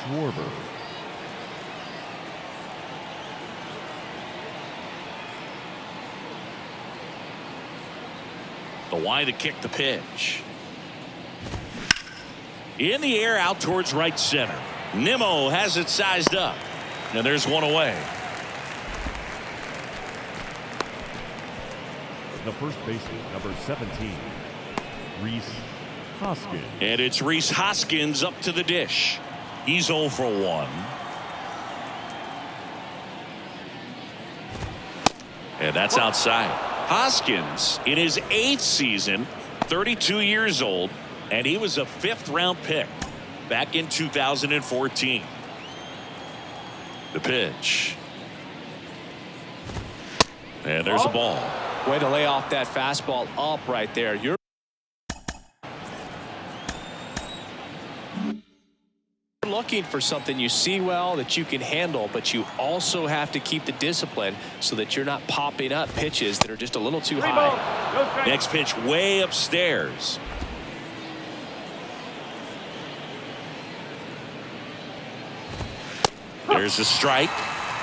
Schwarber. The wide to kick the pitch. In the air out towards right center. Nimmo has it sized up. And there's one away. The first baseman, number 17, Rhys Hoskins. And it's Rhys Hoskins up to the dish. He's 0 for 1. And that's outside. Hoskins in his 8th season, 32 years old, and he was a 5th-round pick back in 2014. The pitch. And there's a ball. Way to lay off that fastball up right there. You're looking for something you see well that you can handle, but you also have to keep the discipline so that you're not popping up pitches that are just a little too high. Next pitch way upstairs. There's a strike.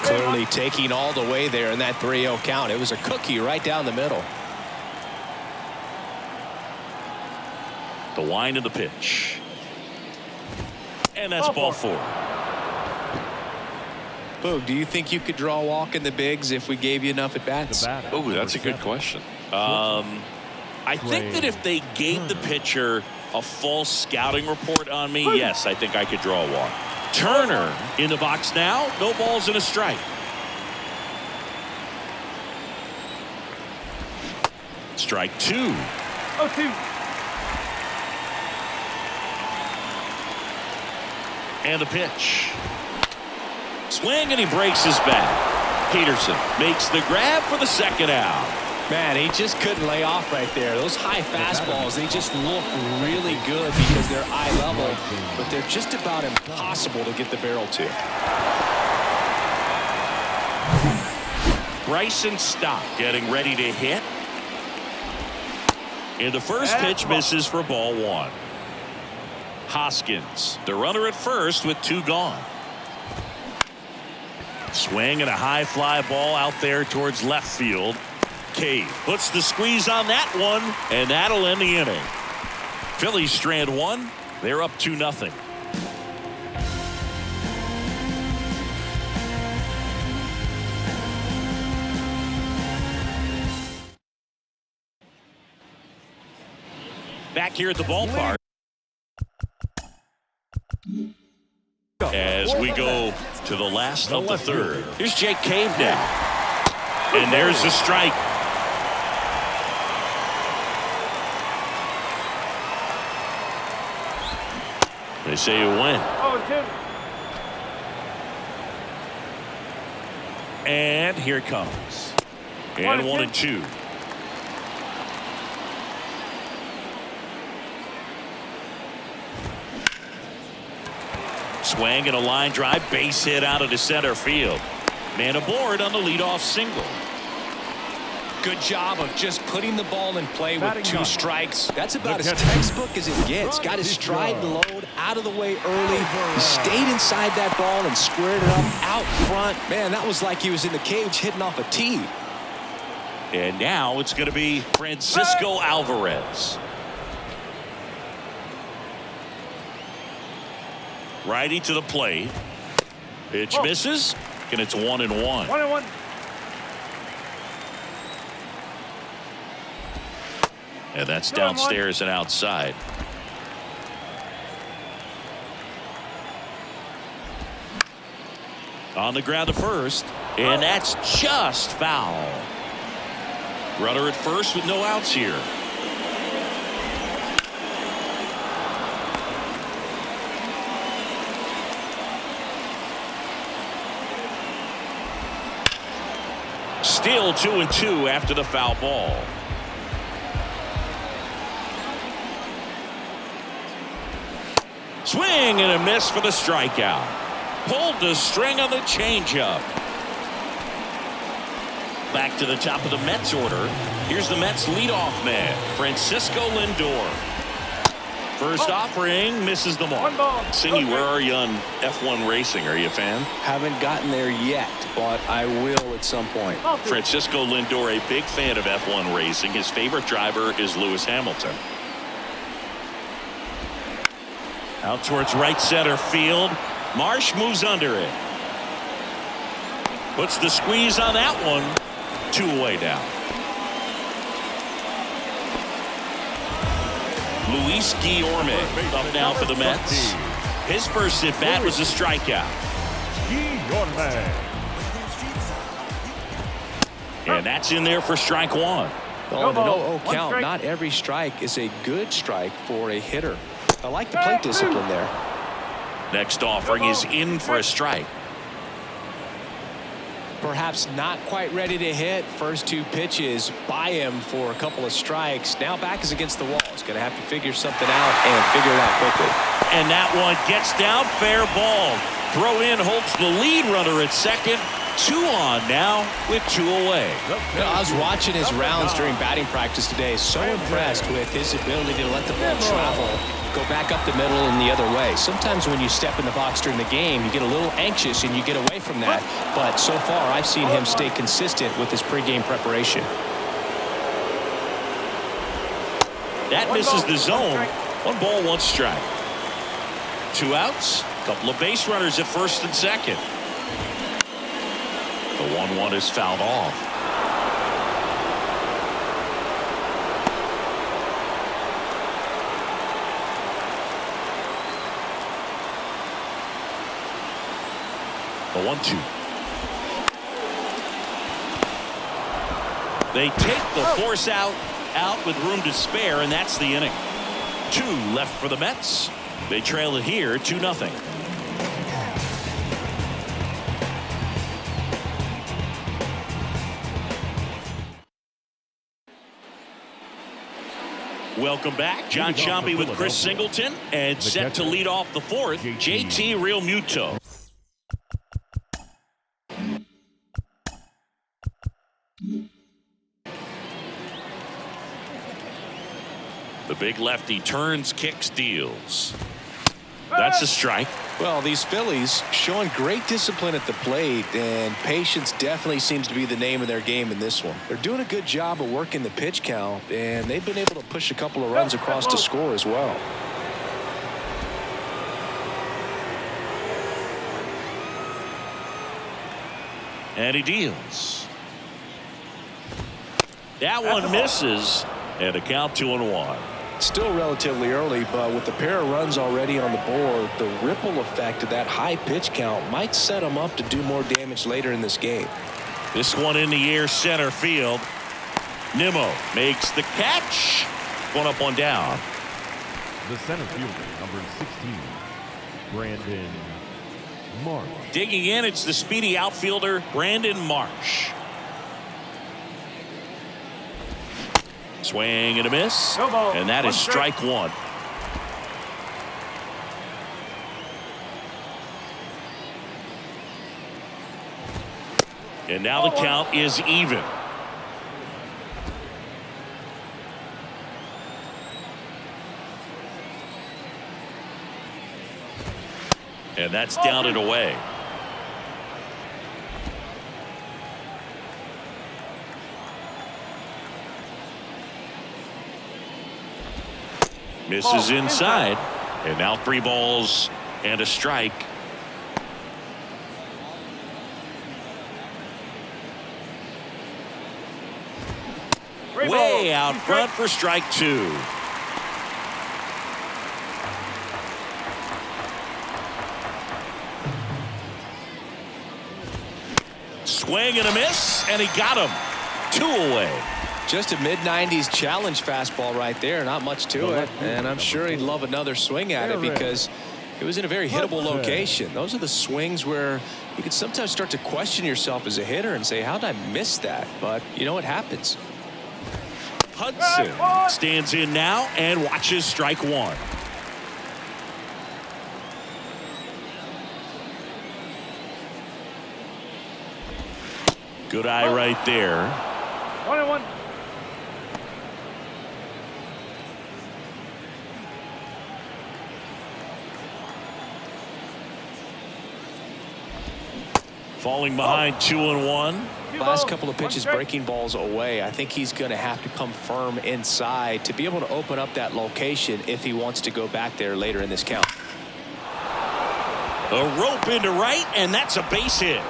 Clearly taking all the way there in that 3-0 count. It was a cookie right down the middle. The wind of the pitch. And that's ball 4. Boog, do you think you could draw a walk in the bigs if we gave you enough at bats? Oh, that's a good question. I think that if they gave the pitcher a full scouting report on me, yes, I think I could draw a walk. Turner in the box now. No balls and a strike. Strike 2. 0-2. And the pitch. Swing and he breaks his bat. Peterson makes the grab for the second out. Man, he just couldn't lay off right there. Those high fastballs, they just look really good because they're eye level, but they're just about impossible to get the barrel to. Bryson Stott getting ready to hit. And the first pitch misses for ball 1. Hoskins, the runner at first with 2 gone. Swing and a high fly ball out there towards left field. Cave puts the squeeze on that one, and that'll end the inning. Phillies strand 1. They're up 2-0. Back here at the ballpark as we go to the last of the 3rd. Here's Jake Cave now. And there's the strike. They say you win. 0-2. And here it comes. And 1-2. Swing and a line drive, base hit out of the center field. Man aboard on the leadoff single. Good job of just putting the ball in play with 2 strikes. That's about as textbook as it gets. Got his stride and load out of the way early. He stayed inside that ball and squared it up out front. Man, that was like he was in the cage hitting off a tee. And now it's going to be Francisco Alvarez. Righty to the plate. Pitch misses, and it's 1-1. 1-1. And that's downstairs and outside. On the ground to first, and that's just foul. Runner at first with no outs here. Still 2-2 after the foul ball. Swing and a miss for the strikeout. Pulled the string on the changeup. Back to the top of the Mets order. Here's the Mets leadoff man, Francisco Lindor. First offering misses the mark. Singy, where are you on F1 racing? Are you a fan? Haven't gotten there yet, but I will at some point. Francisco Lindor, a big fan of F1 racing. His favorite driver is Lewis Hamilton. Out towards right center field. Marsh moves under it. Puts the squeeze on that one. 2 away now. Luis Guillorme up now for the Mets. His first at bat was a strikeout. And that's in there for strike one. Oh, the 0-0 count. Not every strike is a good strike for a hitter. I like the plate discipline there. Next offering is in for a strike. Perhaps not quite ready to hit. First 2 pitches by him for a couple of strikes. Now back is against the wall. He's going to have to figure something out and figure it out quickly. And that one gets down, fair ball. Throw in Holtz, the lead runner at second. 2 on now with 2 away. I was watching his rounds during batting practice today. So impressed with his ability to let the ball travel, go back up the middle and the other way. Sometimes when you step in the box during the game, you get a little anxious and you get away from that. But so far, I've seen him stay consistent with his pregame preparation. That misses the zone. 1 ball, 1 strike. 2 outs. Couple of base runners at first and second. The 1-1 is fouled off. The 1-2. They take the force out with room to spare, and that's the inning. 2 left for the Mets. They trail it here 2-0. Welcome back. John Sciambi with Chris Singleton, and set to lead off the 4th, JT Realmuto. The big lefty turns, kicks, deals. That's a strike. Well, these Phillies showing great discipline at the plate, and patience definitely seems to be the name of their game in this one. They're doing a good job of working the pitch count, and they've been able to push a couple of runs across to score as well. And he deals. That one misses, and a count 2-1. Still relatively early, but with the pair of runs already on the board, the ripple effect of that high pitch count might set them up to do more damage later in this game. This one in the air, center field. Nimmo makes the catch. 1 up, 1 down. The center fielder, number 16, Brandon Marsh. Digging in, it's the speedy outfielder, Brandon Marsh. Swing and a miss, and that is strike 1. And now the count is even. And that's down and away. Misses inside, and now 3 balls and a strike. Way out front for strike 2. Swing and a miss, and he got him. 2 away. Just a mid-90s challenge fastball right there. Not much to it. And I'm sure he'd love another swing at it because it was in a very hittable location. Those are the swings where you can sometimes start to question yourself as a hitter and say, how did I miss that? But, you know, it happens. Hudson stands in now and watches strike 1. Good eye right there. 1-1. Falling behind 2-1. Last couple of pitches breaking balls away. I think he's going to have to come firm inside to be able to open up that location if he wants to go back there later in this count. A rope into right, and that's a base hit.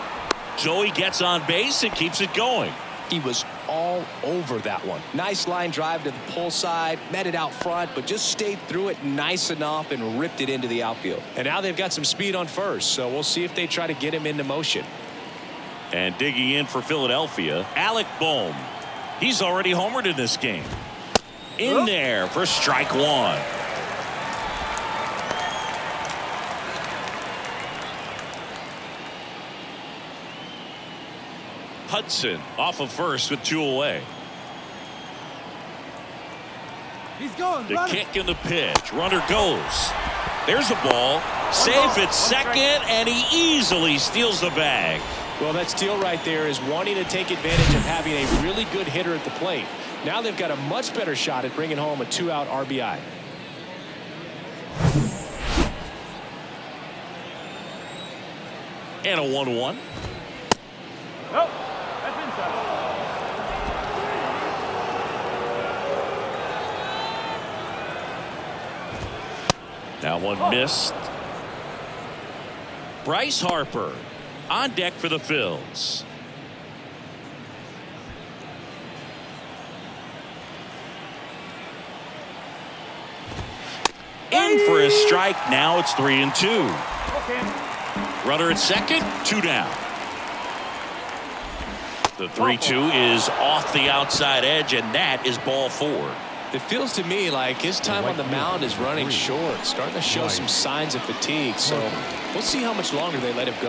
So he gets on base and keeps it going. He was all over that one. Nice line drive to the pull side, met it out front, but just stayed through it nice enough and ripped it into the outfield. And now they've got some speed on first, so we'll see if they try to get him into motion. And digging in for Philadelphia, Alec Bohm. He's already homered in this game. In there for strike one. Hudson off of first with 2 away. He's going. The kick and the pitch. Runner goes. There's a ball. Safe at second, and he easily steals the bag. Well, that steal right there is wanting to take advantage of having a really good hitter at the plate. Now they've got a much better shot at bringing home a 2-out RBI. And a 1-1. Oh, that's inside. That one missed. Bryce Harper on deck for the Phils. In for a strike. Now it's 3-2. Okay. Runner at second, 2 down. The 3-2 is off the outside edge, and that is ball 4. It feels to me like his time on the mound is running short, starting to show some signs of fatigue. So we'll see how much longer they let him go.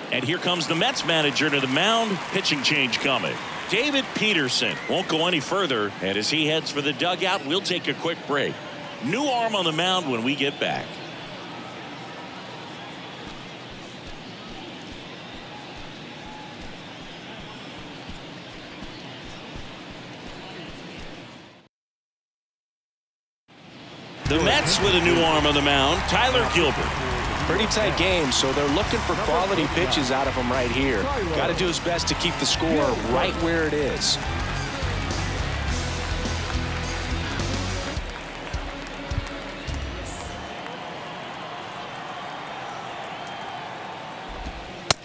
And here comes the Mets manager to the mound. Pitching change coming. David Peterson won't go any further. And as he heads for the dugout, we'll take a quick break. New arm on the mound when we get back. The Mets with a new arm on the mound, Tyler Gilbert. Pretty tight game, so they're looking for quality pitches out of him right here. Got to do his best to keep the score right where it is.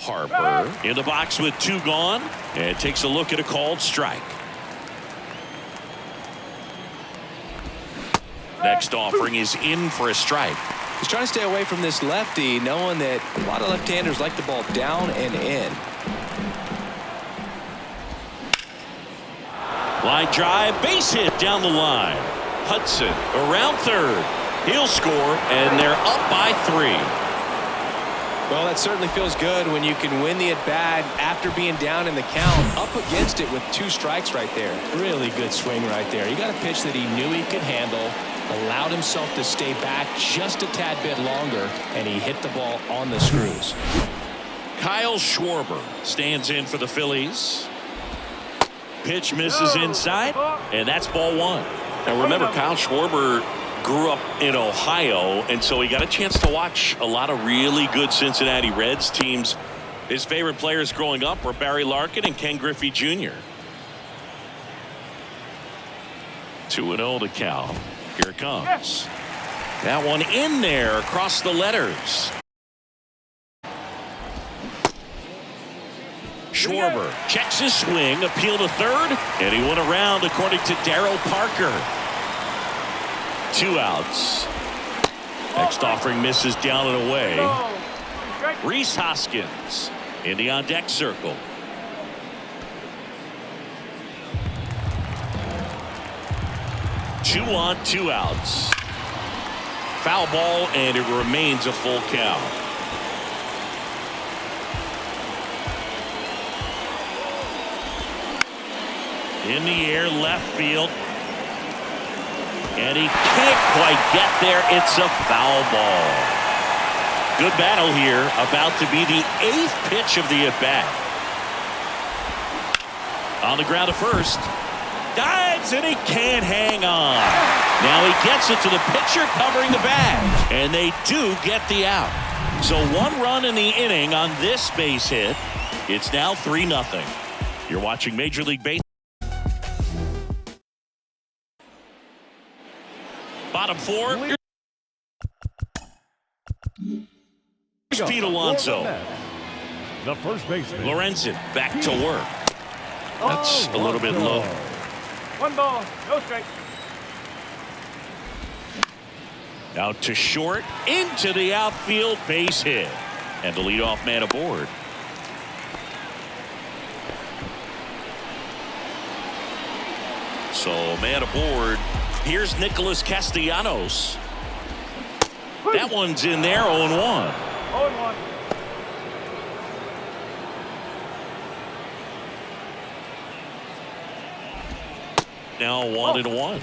Harper in the box with 2 gone, and takes a look at a called strike. Next offering is in for a strike. He's trying to stay away from this lefty, knowing that a lot of left-handers like the ball down and in. Line drive, base hit down the line. Hudson around third. He'll score, and they're up by 3. Well, that certainly feels good when you can win the at-bat after being down in the count, up against it with 2 strikes right there. Really good swing right there. He got a pitch that he knew he could handle, allowed himself to stay back just a tad bit longer, and he hit the ball on the screws. Kyle Schwarber stands in for the Phillies. Pitch misses inside, and that's ball 1. Now remember, Kyle Schwarber grew up in Ohio, and so he got a chance to watch a lot of really good Cincinnati Reds teams. His favorite players growing up were Barry Larkin and Ken Griffey Jr. 2-0 to Cal. Here it comes. That one in there across the letters. Schwarber checks his swing, appeal to third, and he went around according to Darryl Parker. 2 outs. Next offering misses down and away. Rhys Hoskins in the on deck circle. Two on, 2 outs. Foul ball, and it remains a full count. In the air, left field. And he can't quite get there. It's a foul ball. Good battle here. About to be the 8th pitch of the at-bat. On the ground to first. Dives swings and he can't hang on. Now he gets it to the pitcher covering the bag. And they do get the out. So 1 run in the inning on this base hit. It's now 3-0. You're watching Major League Baseball. Bottom 4. Here's Pete Alonso. The first baseman. Lorenzen back to work. That's a little bit low. 1 ball, no strike. Out to short, into the outfield, base hit. And the leadoff man aboard. So man aboard. Here's Nicholas Castellanos. That one's in there, 0-1. 0-1. Now 1-1.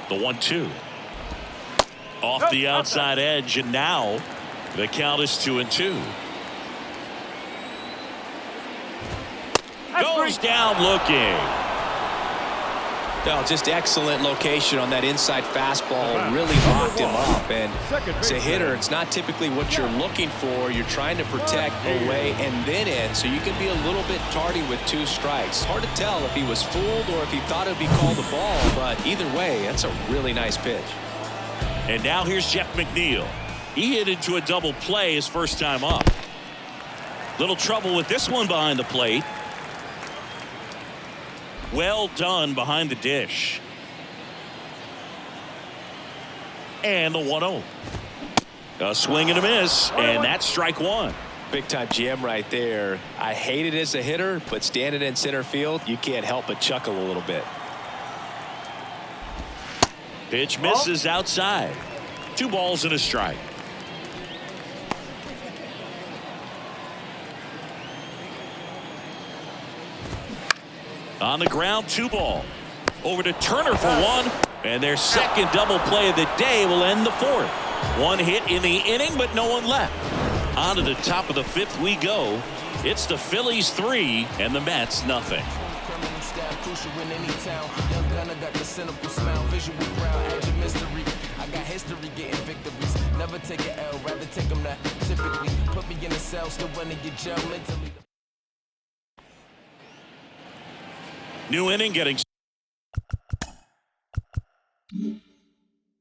The 1-2. Off the outside edge, and now the count is 2-2. Goes down looking. No, just excellent location on that inside fastball. Really locked him up. And as a hitter, it's not typically what you're looking for. You're trying to protect away and then in, so you can be a little bit tardy with 2 strikes. Hard to tell if he was fooled or if he thought it would be called a ball, but either way, that's a really nice pitch. And now here's Jeff McNeil. He hit into a double play his first time up. Little trouble with this one behind the plate. Well done behind the dish. And the 1-0. A swing and a miss, and that's strike 1. Big time GM right there. I hate it as a hitter, but standing in center field, you can't help but chuckle a little bit. Pitch misses outside. 2 balls and a strike. On the ground, 2 ball. Over to Turner for 1. And their second double play of the day will end the 4th. 1 hit in the inning, but no one left. On to the top of the 5th we go. It's the Phillies 3 and the Mets nothing. Never take an L, rather take them that typically put me in a cell, still running your jail mentally. New inning getting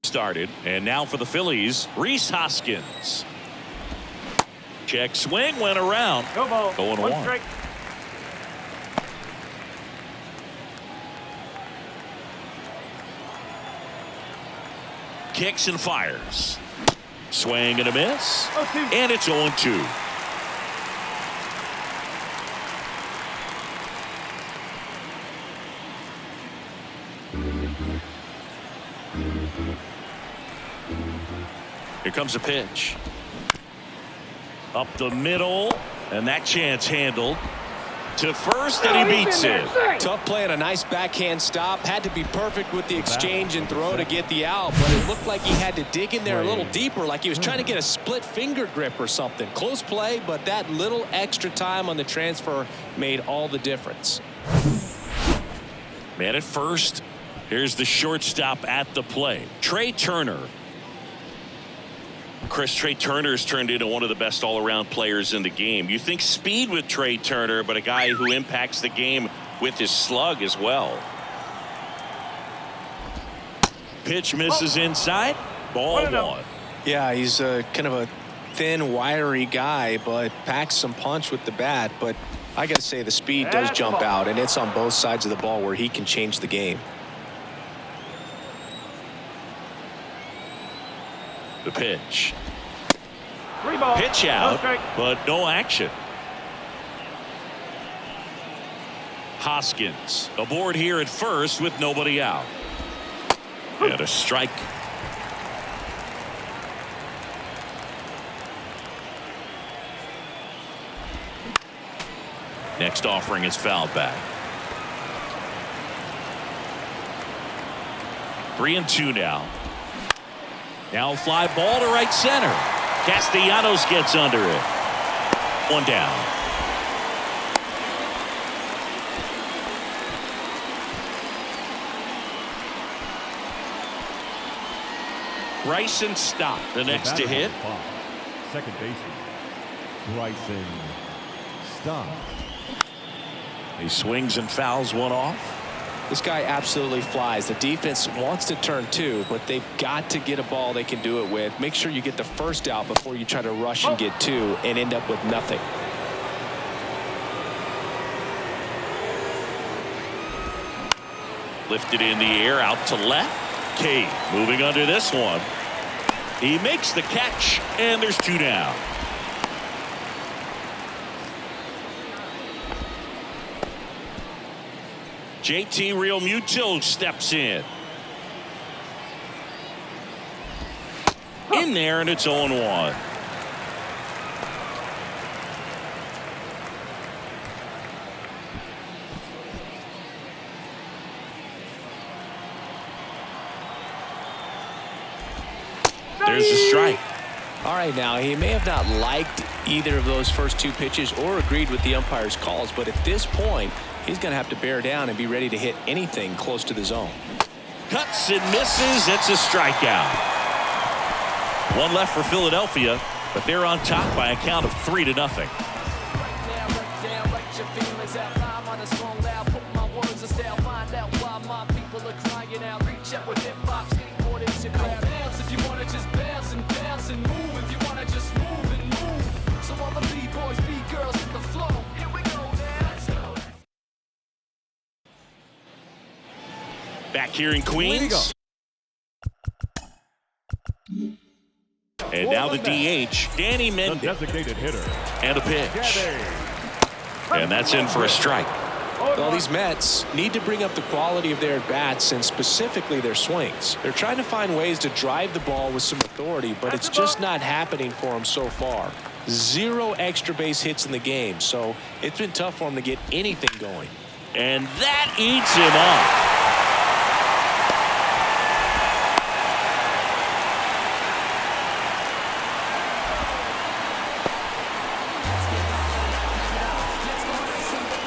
started. And now for the Phillies, Rhys Hoskins. Check swing, went around. No ball. 0-1. 1 strike. Kicks and fires. Swing and a miss. 0-2. And it's 0-2. Here comes a pitch. Up the middle, and that chance handled. To first, and he beats it. Tough play and a nice backhand stop. Had to be perfect with the exchange and throw to get the out, but it looked like he had to dig in there a little deeper, like he was trying to get a split finger grip or something. Close play, but that little extra time on the transfer made all the difference. Man at first. Here's the shortstop at the plate. Trey Turner. Chris, Trey Turner's turned into one of the best all-around players in the game. You think speed with Trey Turner, but a guy who impacts the game with his slug as well. Pitch misses inside. Ball 1. Yeah, he's kind of a thin, wiry guy, but packs some punch with the bat. But I got to say, the speed does jump out, and it's on both sides of the ball where he can change the game. The pitch. 3 ball. Pitch No out, strike. but no action. Hoskins aboard here at first with nobody out. And a strike. Next offering is fouled back. 3-2 now. Now fly ball to right center. Castellanos gets under it. 1 down. Bryson Stott, the next to hit. Second baseman, Bryson Stott. He swings and fouls one off. This guy absolutely flies. The defense wants to turn 2, but they've got to get a ball they can do it with. Make sure you get the first out before you try to rush and get 2 and end up with nothing. Lifted in the air out to left. Cade moving under this one. He makes the catch, and there's 2 down. JT Realmuto steps in. In there, and it's 0-1. There's a strike. All right, now he may have not liked either of those first 2 pitches or agreed with the umpire's calls, but at this point he's going to have to bear down and be ready to hit anything close to the zone. Cuts and misses. It's a strikeout. 1 left for Philadelphia, but they're on top by a count of 3-0. Back here in Queens. And now the DH, Danny The Mendick. designated hitter. And a pitch. And that's in for a strike. Well, these Mets need to bring up the quality of their at-bats and specifically their swings. They're trying to find ways to drive the ball with some authority, but it's just not happening for them so far. 0 extra base hits in the game, so it's been tough for them to get anything going. And that eats him up.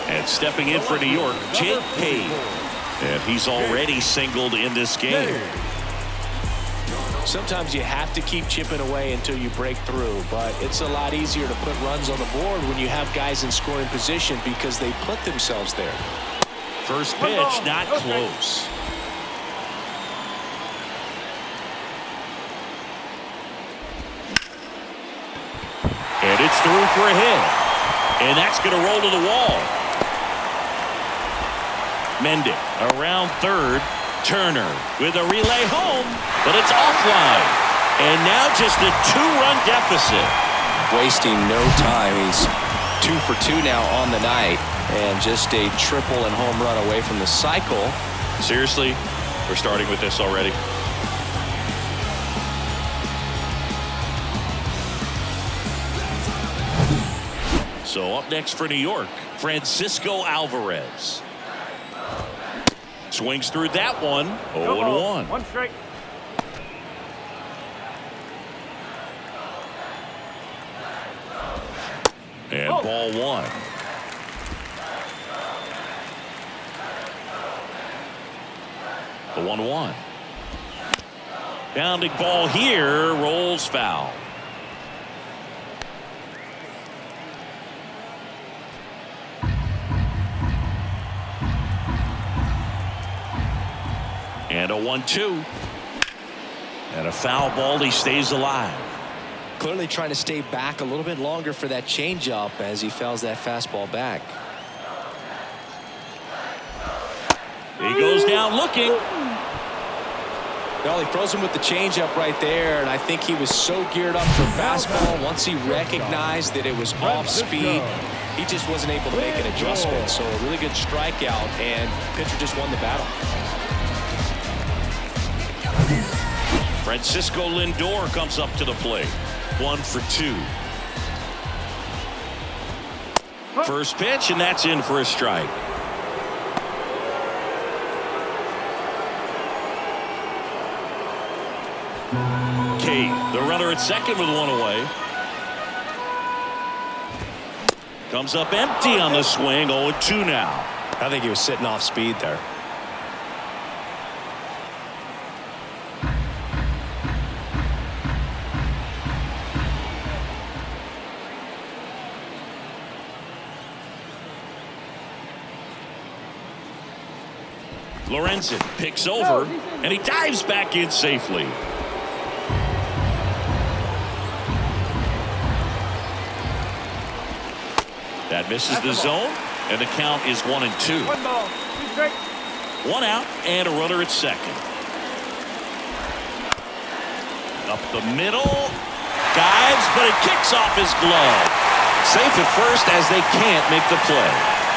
And stepping in for New York, Jake Cade. And he's already singled in this game. Sometimes you have to keep chipping away until you break through, but it's a lot easier to put runs on the board when you have guys in scoring position because they put themselves there. First pitch, not close. And it's through for a hit. And that's going to roll to the wall. Mendick around third. Turner with a relay home, but it's offline. And now just a 2-run deficit. Wasting no time. He's 2 for 2 now on the night, and just a triple and home run away from the cycle. Seriously, we're starting with this already. So up next for New York, Francisco Alvarez. Swings through that one. 0-1. 1 strike. And ball 1. The 1-1. Bounding ball here, rolls foul. And a 1-2. And a foul ball. He stays alive. Clearly trying to stay back a little bit longer for that changeup as he fouls that fastball back. He goes down looking. Well, he froze him with the changeup right there, and I think he was so geared up for fastball. Once he recognized that it was off speed, he just wasn't able to make an adjustment. So a really good strikeout, and pitcher just won the battle. Francisco Lindor comes up to the plate. 1 for 2. First pitch, and that's in for a strike. Cade, the runner at second with one away. Comes up empty on the swing. 0-2 now. I think he was sitting off speed there. Lorenzen picks over, and he dives back in safely. That misses the zone, and the count is 1-2. 1 ball, 2 strikes. 1 out, and a runner at second. Up the middle, dives, but it kicks off his glove. Safe at first as they can't make the play.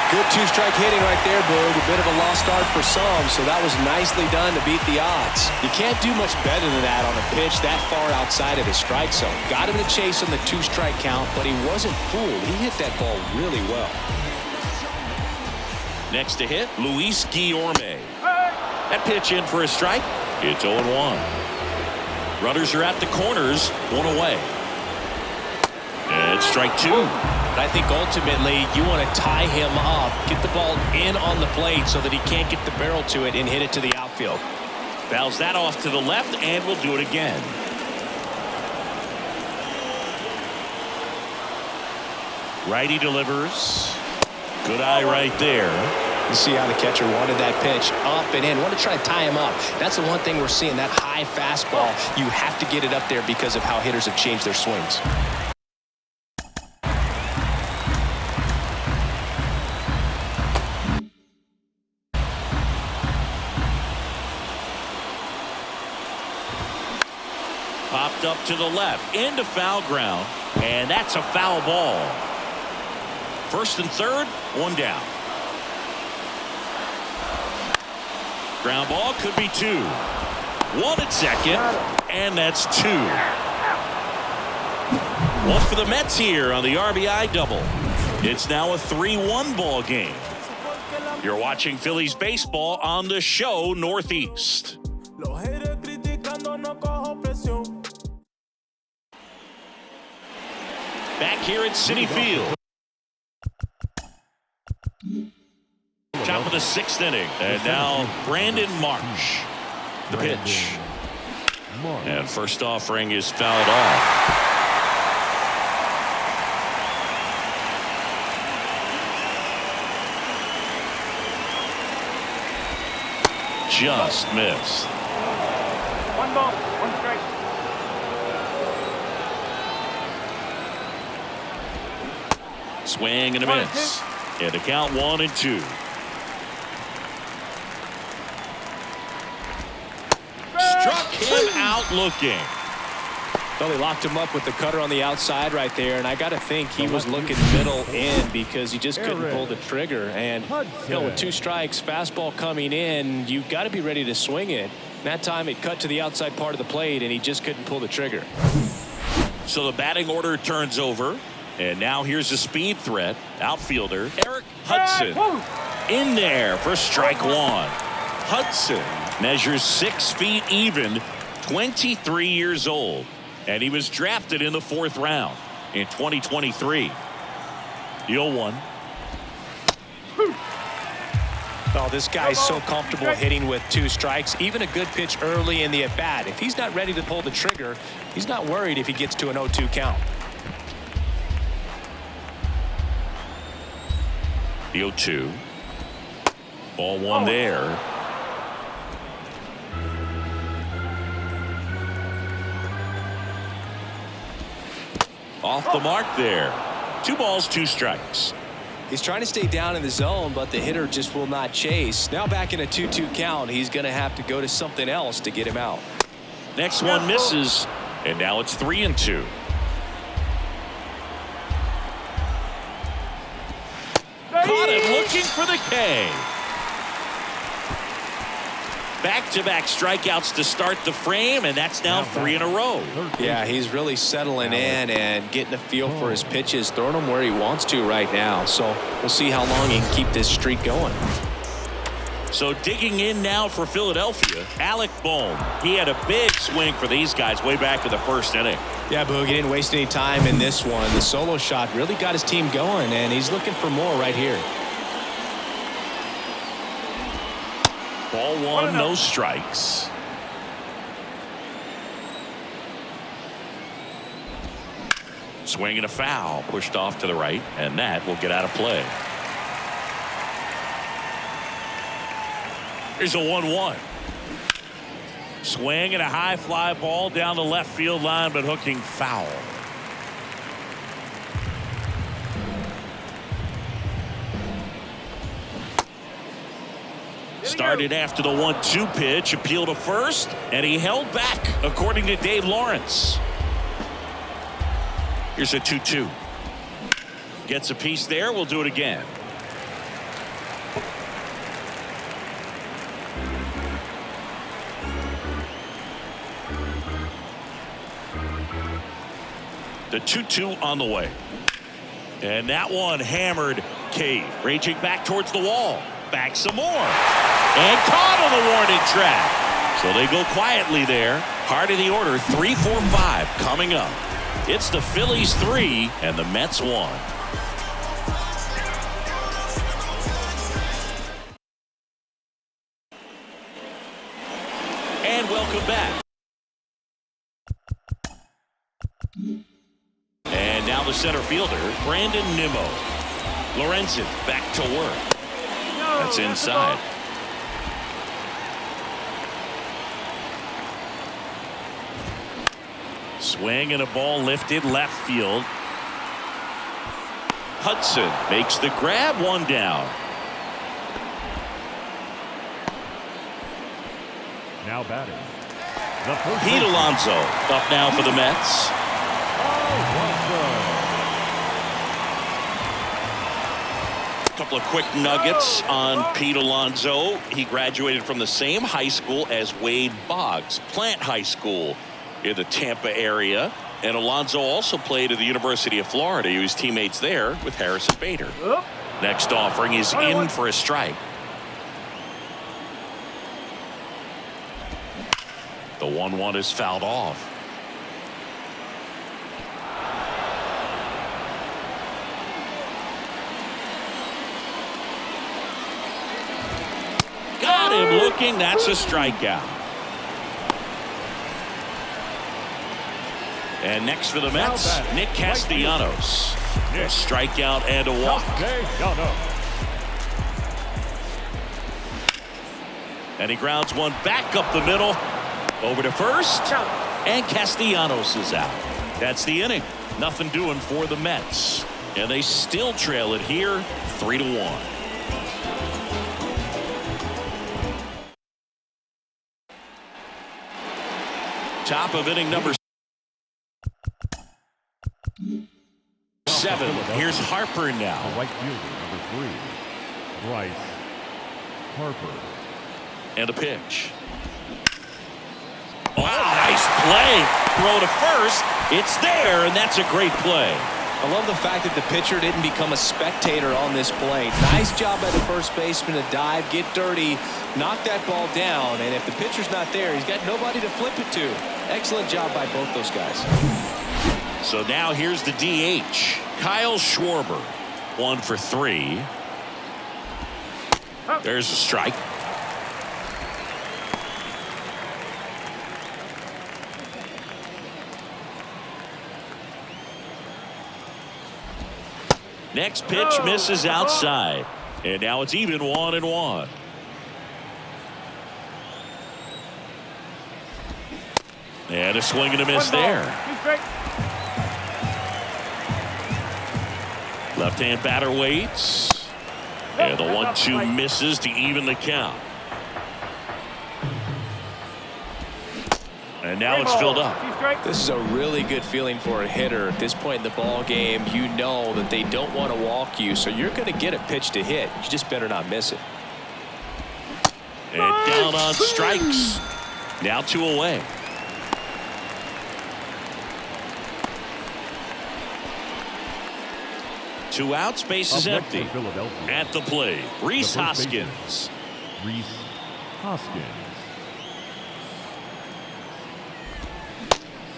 Good two-strike hitting right there, Boog. A bit of a lost start for some, so that was nicely done to beat the odds. You can't do much better than that on a pitch that far outside of the strike zone. Got him to chase on the two-strike count, but he wasn't fooled. He hit that ball really well. Next to hit, Luis Guillorme. That pitch in for a strike. It's 0-1. Runners are at the corners, 1 away. And strike 2. But I think ultimately you want to tie him up, get the ball in on the plate so that he can't get the barrel to it and hit it to the outfield. Fouls that off to the left, and we'll do it again. Righty delivers. Good eye right there. You see how the catcher wanted that pitch up and in. Want to try to tie him up. That's the one thing we're seeing, that high fastball. You have to get it up there because of how hitters have changed their swings. Popped up to the left, into foul ground, and that's a foul ball. First and third, 1 down. Ground ball could be 2. 1 at second, and that's 2. 1 for the Mets here on the RBI double. It's now a 3-1 ball game. You're watching Phillies baseball on the show Northeast. Back here at Citi Field. Top of the 6th inning. And now Brandon Marsh. The pitch. And first offering is fouled off. Just missed. 1 ball, 1 strike. Swing and a miss. And the count 1-2. Struck him out looking. Well, he locked him up with the cutter on the outside right there, and I got to think he was looking middle in because he just couldn't pull the trigger. And with 2 strikes, fastball coming in, you got to be ready to swing it. That time it cut to the outside part of the plate, and he just couldn't pull the trigger. So the batting order turns over, and now here's a speed threat. Outfielder Eric Hudson in there for strike 1. Hudson measures 6 feet even, 23 years old. And he was drafted in the 4th round in 2023. The 0-1. Oh, this guy's so comfortable hitting with 2 strikes. Even a good pitch early in the at-bat. If he's not ready to pull the trigger, he's not worried if he gets to an 0-2 count. The 0-2. Ball 1 there. Off the mark there. 2 balls, 2 strikes. He's trying to stay down in the zone, but the hitter just will not chase. Now back in a 2-2 count, he's going to have to go to something else to get him out. Next one misses, and now it's 3-2. Caught him looking for the K. Back-to-back strikeouts to start the frame, and that's now 3 in a row. Yeah, he's really settling in and getting a feel for his pitches, throwing them where he wants to right now. So we'll see how long he can keep this streak going. So digging in now for Philadelphia, Alec Bohm. He had a big swing for these guys way back in the first inning. Yeah, Boog, he didn't waste any time in this one. The solo shot really got his team going, and he's looking for more right here. Ball one, no strikes. Swing and a foul, pushed off to the right, and that will get out of play. Here's a 1-1. Swing and a high fly ball down the left field line, but hooking foul. Started after the 1-2 pitch, appeal to first, and he held back, according to Dave Lawrence. Here's a 2-2. Gets a piece there. We'll do it again. The 2-2 on the way. And that one hammered Cave. Raging back towards the wall. Back some more. And caught on the warning track. So they go quietly there. Part of the order, 3, 4, 5 coming up. It's the Phillies 3 and the Mets 1. And welcome back. And now the center fielder, Brandon Nimmo. Lorenzen back to work. That's inside. Swing and a ball lifted left field. Hudson makes the grab, one down. Now batting. The first Pete baseman, Alonso up now for the Mets. A couple of quick nuggets on Pete Alonso. He graduated from the same high school as Wade Boggs, Plant High School in the Tampa area. And Alonso also played at the University of Florida. He was teammates there with Harrison Bader. Next offering is in for a strike. The 1-1 is fouled off. Got him looking. That's a strikeout. And next for the Mets, Nick Castellanos. A strikeout and a walk. And he grounds one back up the middle. Over to first. And Castellanos is out. That's the inning. Nothing doing for the Mets. And they still trail it here, 3-1. Top of inning number 7. Here's Harper now. The right fielder, number 3, Bryce Harper. And a pitch. Oh, nice play. Throw to first. It's there, and that's a great play. I love the fact that the pitcher didn't become a spectator on this play. Nice job by the first baseman to dive, get dirty, knock that ball down. And if the pitcher's not there, he's got nobody to flip it to. Excellent job by both those guys. So now here's the DH, Kyle Schwarber. 1 for 3. There's a strike. Next pitch misses outside. And now it's even 1-1. And a swing and a miss there. Left-hand batter waits. And the 1-2 misses to even the count. And now it's filled up. This is a really good feeling for a hitter at this point in the ball game. You know that they don't want to walk you, so you're going to get a pitch to hit. You just better not miss it. And down on strikes. Now 2 away. Two outs, base is empty. At the plate, Rhys Hoskins. Reese Hoskins.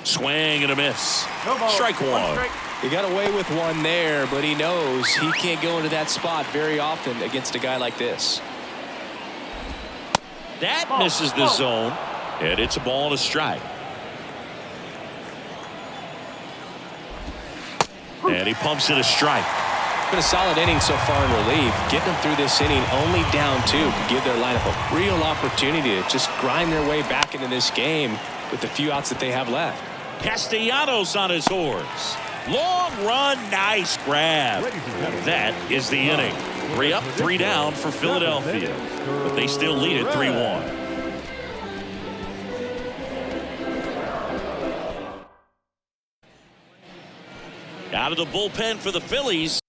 Swing and a miss. No ball. Strike one. Strike. He got away with one there, but he knows he can't go into that spot very often against a guy like this. That misses the zone, and it's a ball and a strike. And he pumps it a strike. Been a solid inning so far in relief. Getting them through this inning only down 2 could give their lineup a real opportunity to just grind their way back into this game with the few outs that they have left. Castellanos on his horse. Long run, nice grab. That is the inning. 3 up, 3 down for Philadelphia, but they still lead it 3-1. Out of the bullpen for the Phillies,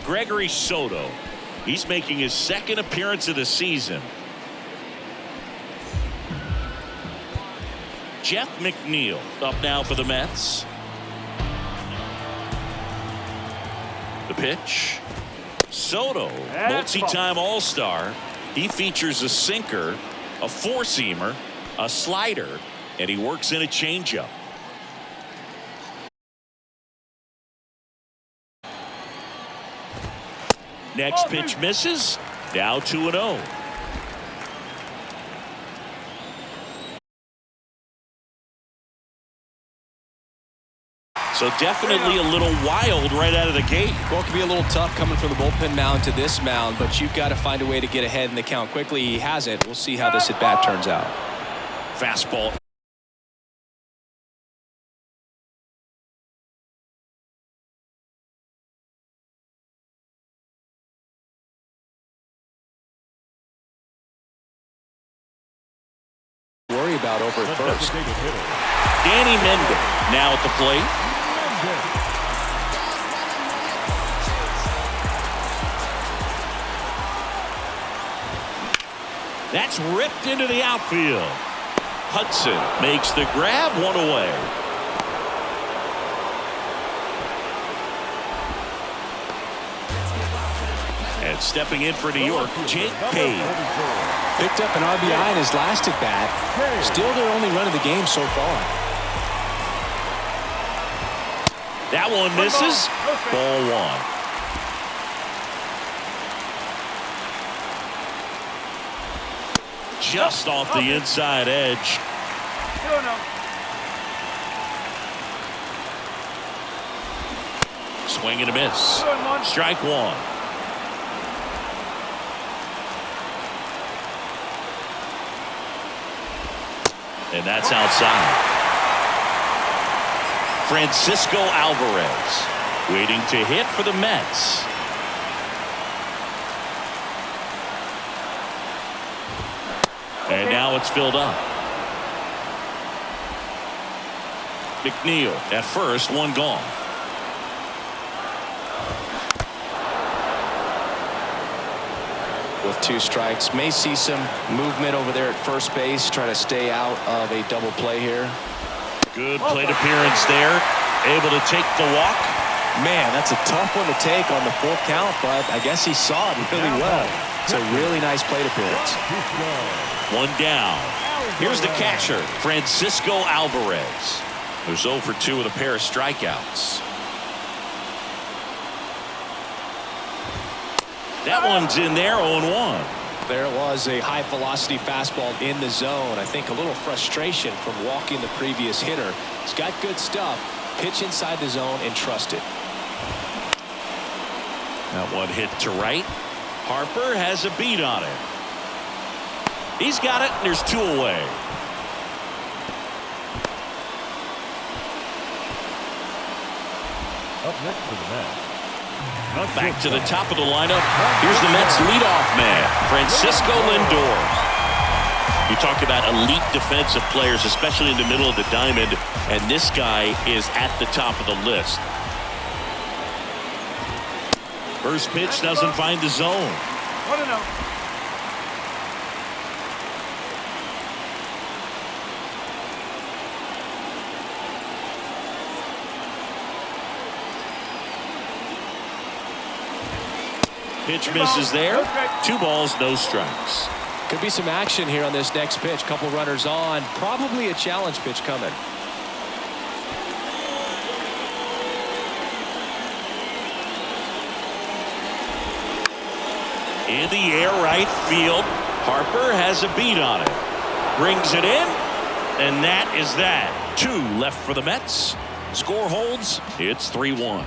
Gregory Soto. He's making his 2nd appearance of the season. Jeff McNeil up now for the Mets. The pitch. Soto, multi-time All-Star. He features a sinker, a four-seamer, a slider, and he works in a changeup. Next pitch misses. Now 2-0. So definitely a little wild right out of the gate. Well, it can be a little tough coming from the bullpen mound to this mound, but you've got to find a way to get ahead in the count quickly. He hasn't. We'll see how this at bat turns out. Fastball. Worry about over at first. Danny Mendel now at the plate. That's ripped into the outfield. Hudson makes the grab, 1 away. And stepping in for New York, Jake Page. Picked up an RBI in his last at bat. Still their only run of the game so far. That one misses. Ball 1. Just off the inside edge. 2-0. Swing and a miss. 2-1. Strike 1. And that's outside. Francisco Alvarez waiting to hit for the Mets. And now it's filled up. McNeil at first, 1 gone. With 2 strikes, may see some movement over there at first base, try to stay out of a double play here. Good plate appearance there. Able to take the walk. Man, that's a tough one to take on the full count, but I guess he saw it really well. It's a really nice plate appearance. 1 down. Here's the catcher, Francisco Alvarez. There's 0 for 2 with a pair of strikeouts. That one's in there, 0-1. There was a high velocity fastball in the zone. I think a little frustration from walking the previous hitter. He's got good stuff. Pitch inside the zone and trust it. That one hit to right. Harper has a beat on it. He's got it, and there's 2 away. Up next for the Mets. Back to the top of the lineup. Here's the Mets leadoff man, Francisco Lindor. You talk about elite defensive players, especially in the middle of the diamond, and this guy is at the top of the list. First pitch doesn't find the zone. 1-0. Pitch misses there. 2 balls, no strikes. Could be some action here on this next pitch. Couple runners on. Probably a challenge pitch coming. In the air, right field. Harper has a beat on it. Brings it in, and that is that. 2 left for the Mets. Score holds. It's 3-1.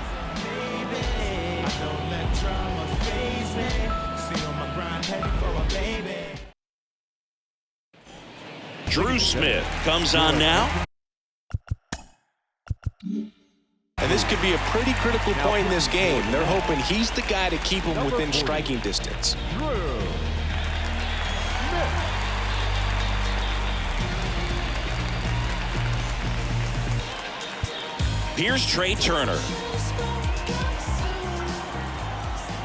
Drew Smith comes on now. And this could be a pretty critical point in this game. They're hoping he's the guy to keep them within striking distance. Here's Trey Turner.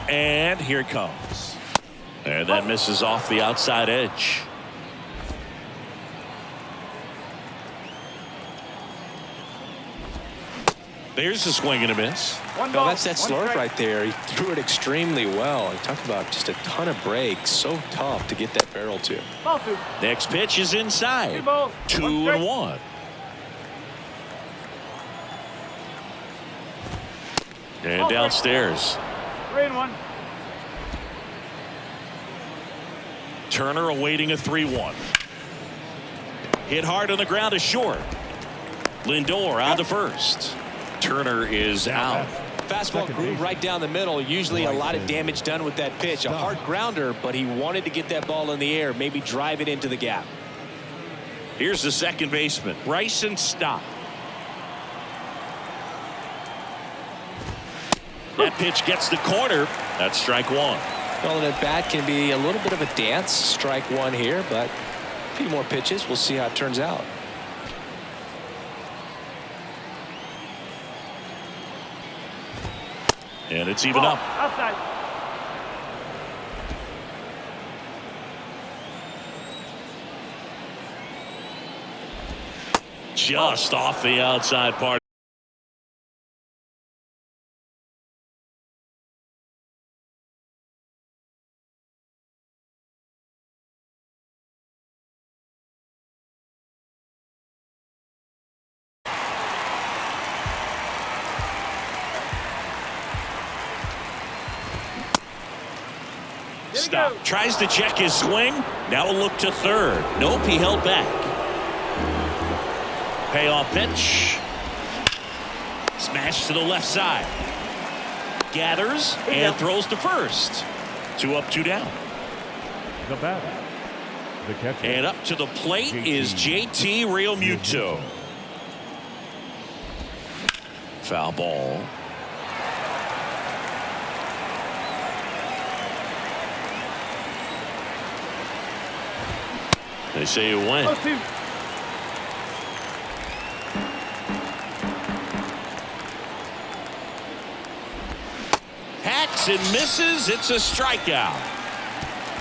And here it comes. And that misses off the outside edge. There's a swing and a miss. No, that's that slurve right there. He threw it extremely well. He talked about just a ton of breaks. So tough to get that barrel to. Next pitch is inside. 2-1. And downstairs. 3-1. Turner awaiting a 3-1. Hit hard on the ground is short. Lindor on to first. Turner is out. Fastball groove right down the middle. Usually a lot of damage done with that pitch. A hard grounder, but he wanted to get that ball in the air, maybe drive it into the gap. Here's the second baseman, Bryson Stott. That pitch gets the corner. That's strike 1. Well, an at bat can be a little bit of a dance. Strike 1 here, but a few more pitches. We'll see how it turns out. And it's even up. Outside. Just off the outside part. Stop. Tries to check his swing. Now a look to third. Nope, he held back. Payoff pitch. Smash to the left side. Gathers and throws to first. 2 up, 2 down. The batter, the catcher. And up to the plate is JT Realmuto. Foul ball. They say you win. Hacks and misses. It's a strikeout.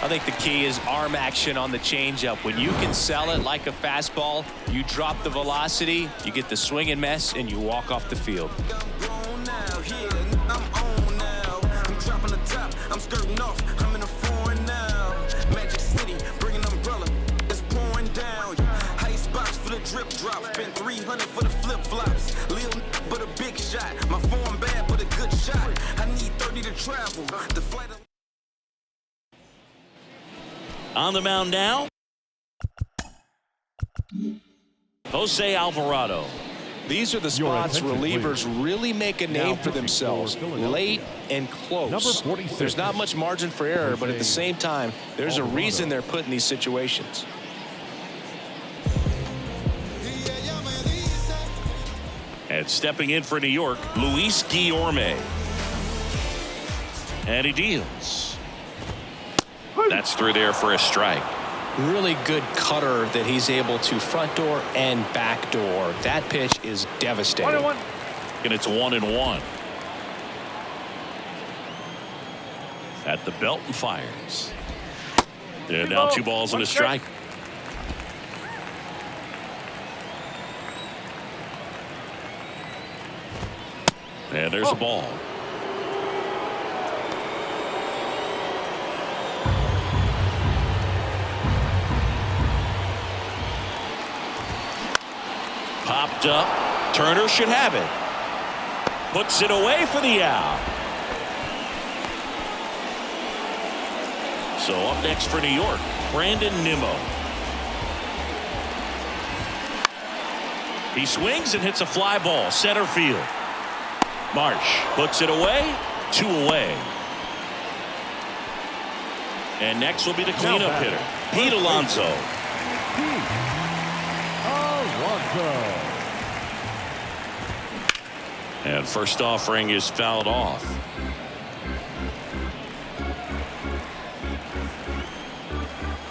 I think the key is arm action on the changeup. When you can sell it like a fastball, you drop the velocity, you get the swing and miss, and you walk off the field. Drip drop, spent 300 for the flip flops. Little but a big shot. My form bad, but a good shot. I need 30 to travel. The flight. On the mound now, Jose Alvarado. These are the spots relievers really make a name for themselves. Late and close. There's not much margin for error, but at the same time, there's a reason they're put in these situations. And stepping in for New York, Luis Guillorme. And he deals. That's through there for a strike. Really good cutter that he's able to front door and back door. That pitch is devastating. 1-1. And it's 1-1. At the belt and fires. And now 2 balls and a strike. And there's a ball. Popped up. Turner should have it. Puts it away for the out. So up next for New York, Brandon Nimmo. He swings and hits a fly ball, center field. Marsh puts it away, 2 away. And next will be the cleanup hitter, Pete Alonso. And first offering is fouled off.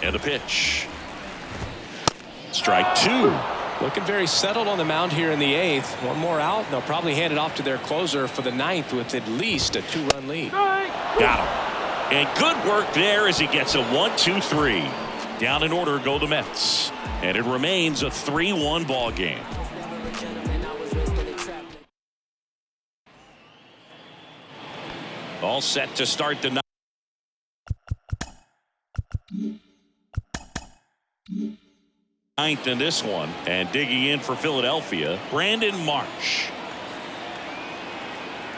And a pitch. Strike 2. Looking very settled on the mound here in the 8th. One more out, and they'll probably hand it off to their closer for the 9th with at least a 2-run lead. Got him. And good work there as he gets a 1-2-3. Down in order go the Mets. And it remains a 3-1 ball game. All set to start the ninth in this one. And digging in for Philadelphia, Brandon Marsh.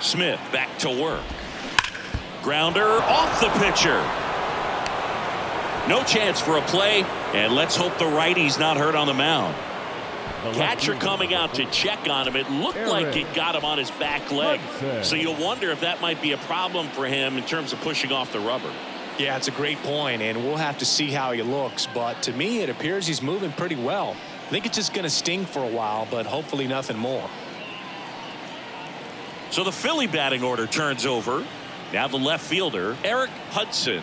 Smith back to work. Grounder off the pitcher. No chance for a play, and let's hope the righty's not hurt on the mound. Catcher coming out to check on him. It looked like it got him on his back leg. So you wonder if that might be a problem for him in terms of pushing off the rubber. Yeah, it's a great point, and we'll have to see how he looks. But to me, it appears he's moving pretty well. I think it's just going to sting for a while, but hopefully nothing more. So the Philly batting order turns over. Now the left fielder, Eric Hudson.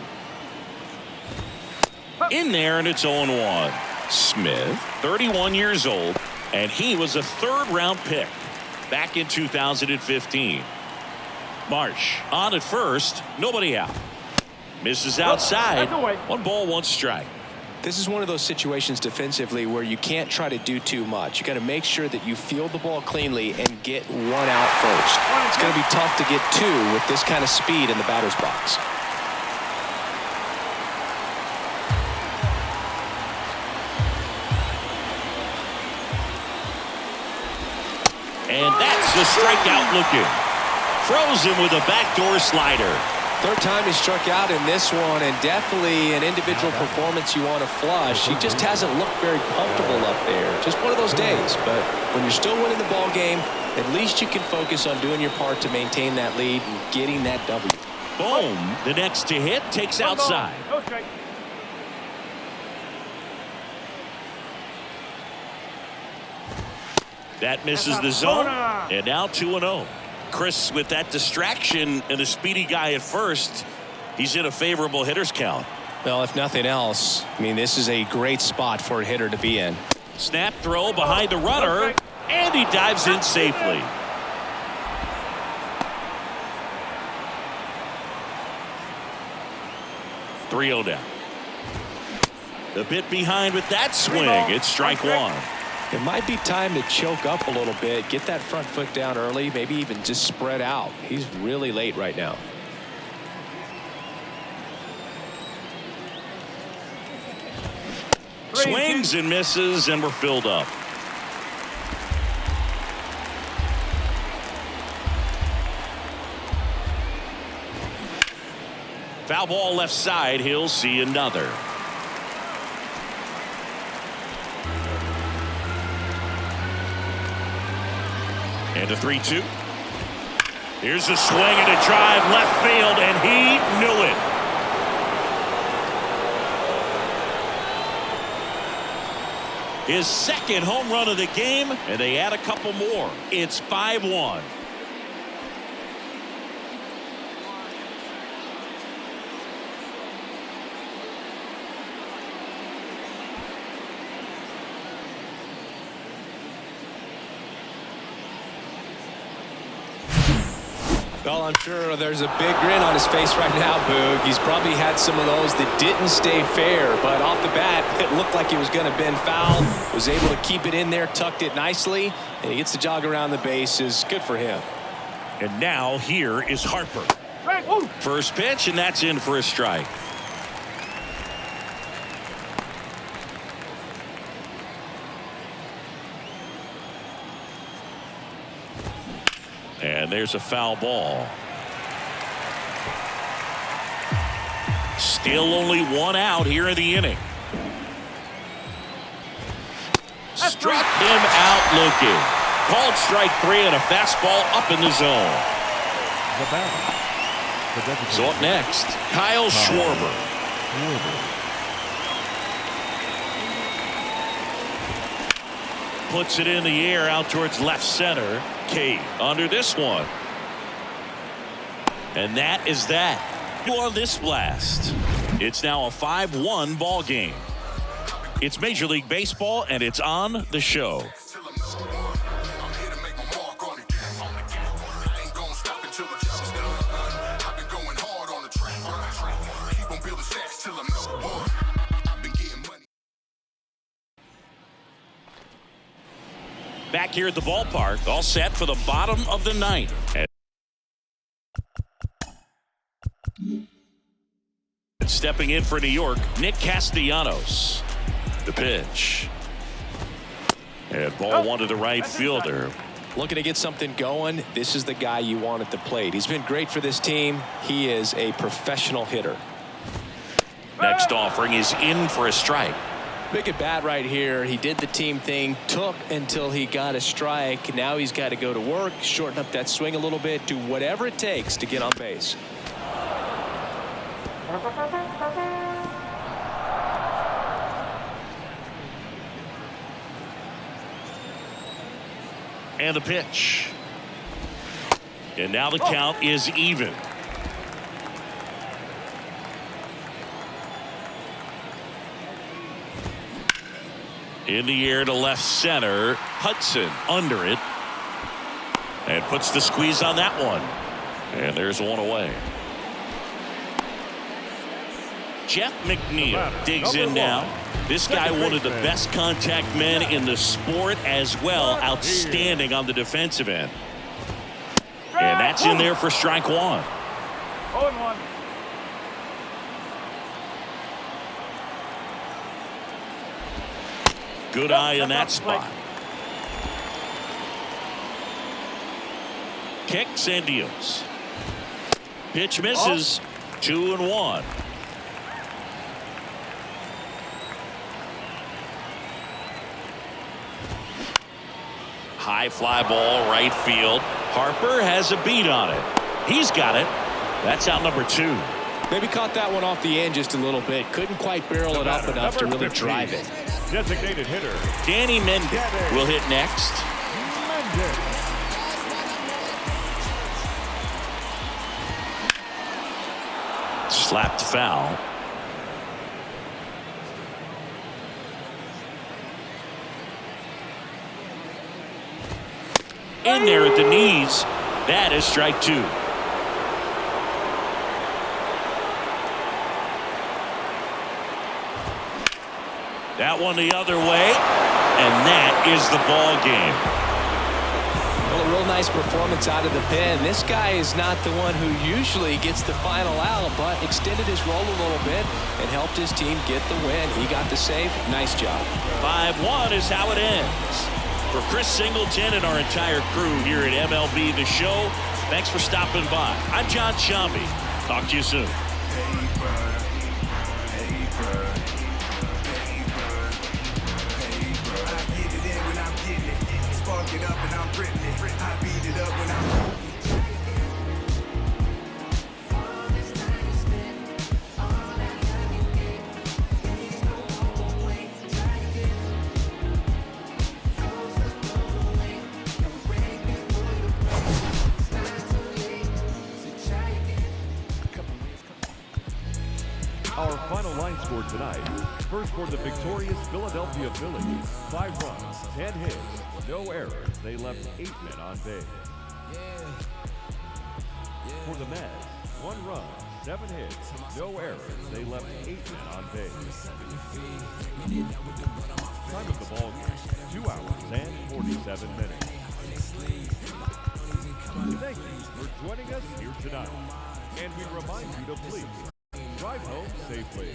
In there, and it's 0-1. Smith, 31 years old, and he was a 3rd-round pick back in 2015. Marsh on at first, nobody out. Misses outside. 1 ball, 1 strike. This is one of those situations defensively where you can't try to do too much. You got to make sure that you field the ball cleanly and get 1 out first. It's going to be tough to get 2 with this kind of speed in the batter's box. And that's the strikeout looking. Throws him with a backdoor slider. 3rd time he struck out in this one, and definitely an individual performance you want to flush. He just hasn't looked very comfortable up there. Just one of those days. But when you're still winning the ball game, at least you can focus on doing your part to maintain that lead and getting that W. Boom. The next to hit takes outside. Okay. That misses the zone, and now 2-0. Chris, with that distraction and a speedy guy at first, he's in a favorable hitter's count. Well, if nothing else, I mean, this is a great spot for a hitter to be in. Snap throw behind the runner, and he dives in safely. .3-0 down. The bit behind with that swing. It's strike 1. It might be time to choke up a little bit, get that front foot down early, maybe even just spread out. He's really late right now. Swings and misses, and we're filled up. Foul ball left side. He'll see another. And a 3-2. Here's a swing and a drive left field, and he knew it. His 2nd home run of the game, and they add a couple more. It's 5-1. Well, I'm sure there's a big grin on his face right now, Boog. He's probably had some of those that didn't stay fair, but off the bat, it looked like he was going to bend foul. Was able to keep it in there, tucked it nicely, and he gets the jog around the bases. Good for him. And now here is Harper. First pitch, and that's in for a strike. And there's a foul ball. Still only one out here in the inning. Struck him out looking. Called strike 3 and a fastball up in the zone. The batter. So up next, Kyle Schwarber. Puts it in the air out towards left center. Cave under this one. And that is that. On this blast. It's now a 5-1 ball game. It's Major League Baseball, and it's on the show. Back here at the ballpark, all set for the bottom of the ninth. And stepping in for New York, Nick Castellanos. The pitch. And ball one to the right fielder. Looking to get something going. This is the guy you want at the plate. He's been great for this team. He is a professional hitter. Next offering is in for a strike. Big at bat right here. He did the team thing, took until he got a strike. Now he's got to go to work, shorten up that swing a little bit, do whatever it takes to get on base. And the pitch. And now the count is even. In the air to left center. Hudson under it. And puts the squeeze on that one. And there's one away. Jeff McNeil digs in now. This guy, one of the best contact men in the sport as well. Outstanding on the defensive end. And that's in there for strike 1. 0-1. Good eye in that spot. Kicks and deals. Pitch misses. 2-1. High fly ball right field. Harper has a beat on it. He's got it. That's out number 2. Maybe caught that one off the end just a little bit. Couldn't quite barrel it up enough to really drive it. Designated hitter. Danny Mendick will hit next. Slapped foul. In there at the knees. That is strike 2. That one the other way, and that is the ball game. Well, a real nice performance out of the pen. This guy is not the one who usually gets the final out, but extended his role a little bit and helped his team get the win. He got the save. Nice job. 5-1 is how it ends. For Chris Singleton and our entire crew here at MLB The Show, thanks for stopping by. I'm John Shambi. Talk to you soon. Our final line score tonight. First for the victorious Philadelphia Phillies. 5 runs, 10 hits, no errors. They left 8 men on base. For the Mets, 1 run, 7 hits, no errors. They left 8 men on base. Time of the ball game, 2 hours and 47 minutes. Thank you for joining us here tonight. And we remind you to please drive home safely.